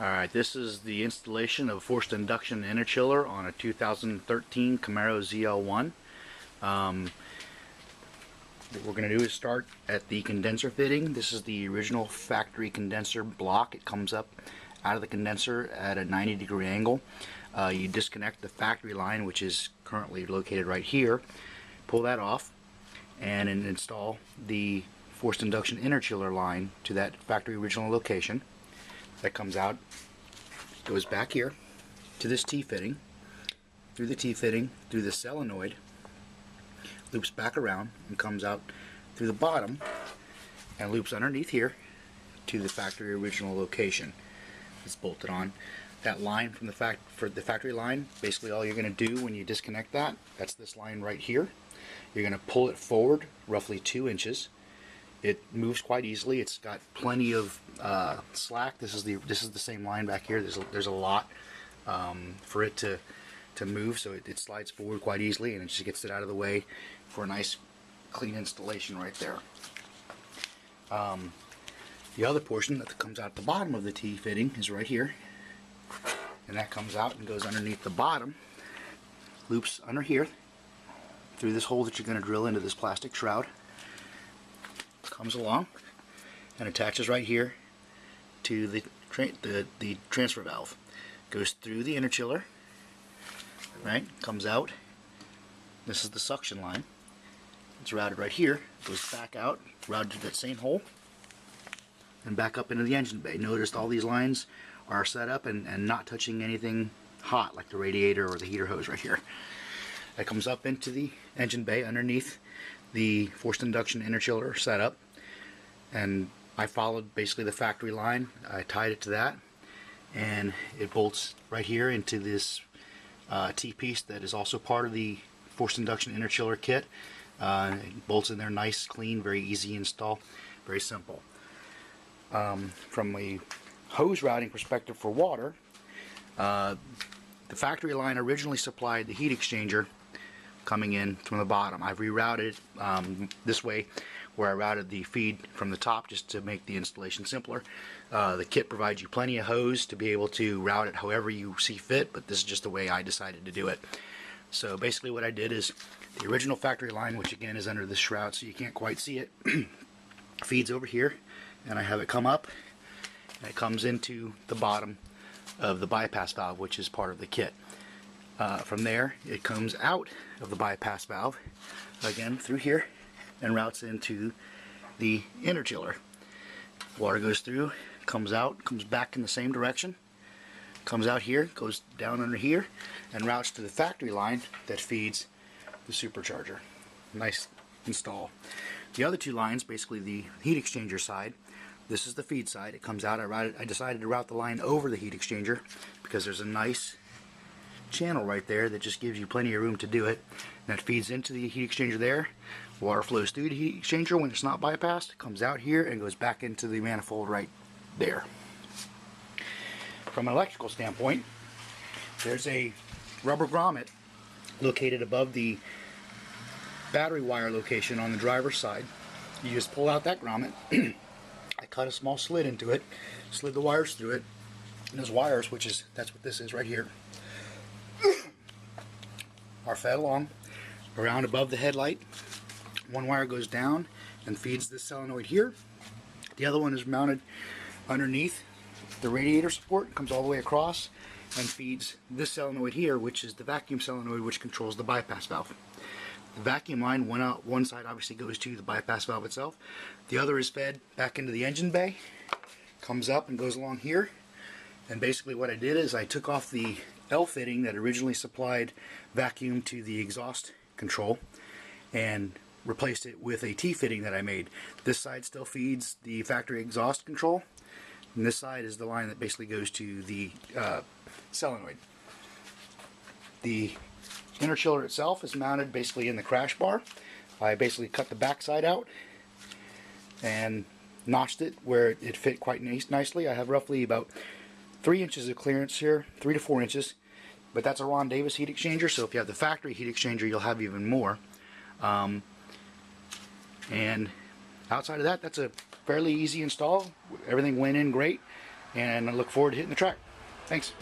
Alright, this is the installation of a forced induction interchiller on a 2013 Camaro ZL1. What we're going to do is start at the condenser fitting. This is the original factory condenser block. It comes up out of the condenser at a 90-degree angle. You disconnect the factory line, which is currently located right here. Pull that off and install the forced induction interchiller line to that factory original location. That comes out, goes back here to this T-fitting, through the T-fitting, through the solenoid, loops back around and comes out through the bottom and loops underneath here to the factory original location. It's bolted on. That line from the factory line, basically all you're going to do when you disconnect that's this line right here. You're going to pull it forward roughly 2 inches. It moves quite easily. It's got plenty of slack. This is the same line back here. There's a lot for it to move, so it slides forward quite easily, and it just gets it out of the way for a nice clean installation right there. The other portion that comes out the bottom of the T-fitting is right here, and that comes out and goes underneath the bottom, loops under here through this hole that you're going to drill into this plastic shroud, comes along and attaches right here to the transfer valve. Goes through the interchiller, right? Comes out. This is the suction line. It's routed right here. Goes back out, routed to that same hole, and back up into the engine bay. Notice all these lines are set up and not touching anything hot like the radiator or the heater hose right here. That comes up into the engine bay underneath the forced induction interchiller setup, and I followed basically the factory line. I tied it to that, and it bolts right here into this T-piece that is also part of the forced induction interchiller kit. It bolts in there nice, clean, very easy install, very simple. From a hose routing perspective for water, the factory line originally supplied the heat exchanger coming in from the bottom. I've rerouted this way, where I routed the feed from the top just to make the installation simpler. The kit provides you plenty of hose to be able to route it however you see fit, but this is just the way I decided to do it. So basically what I did is the original factory line, which again is under this shroud so you can't quite see it, feeds over here, and I have it come up and it comes into the bottom of the bypass valve, which is part of the kit. From there it comes out of the bypass valve again through here and routes into the interchiller. Water goes through, comes out, comes back in the same direction, comes out here, goes down under here, and routes to the factory line that feeds the supercharger. Nice install. The other two lines, basically the heat exchanger side, this is the feed side. It comes out. I decided to route the line over the heat exchanger because there's a nice channel right there that just gives you plenty of room to do it. And that feeds into the heat exchanger there. Water flows through the heat exchanger when it's not bypassed, comes out here and goes back into the manifold right there. From an electrical standpoint, there's a rubber grommet located above the battery wire location on the driver's side. You just pull out that grommet. I cut a small slit into it, slid the wires through it, and those wires, that's what this is right here, are fed along around above the headlight. One wire goes down and feeds this solenoid here. The other one is mounted underneath the radiator support, comes all the way across and feeds this solenoid here, which is the vacuum solenoid which controls the bypass valve. The vacuum line, one side obviously goes to the bypass valve itself. The other is fed back into the engine bay, comes up and goes along here. And basically what I did is I took off the L fitting that originally supplied vacuum to the exhaust control and replaced it with a T fitting that I made. This side still feeds the factory exhaust control, and this side is the line that basically goes to the solenoid. The interchiller itself is mounted basically in the crash bar. I basically cut the back side out and notched it where it fit quite nicely. I have roughly about 3 inches of clearance here, 3 to 4 inches, but that's a Ron Davis heat exchanger, so if you have the factory heat exchanger you'll have even more. And outside of that, that's a fairly easy install. Everything went in great. and I look forward to hitting the track. Thanks.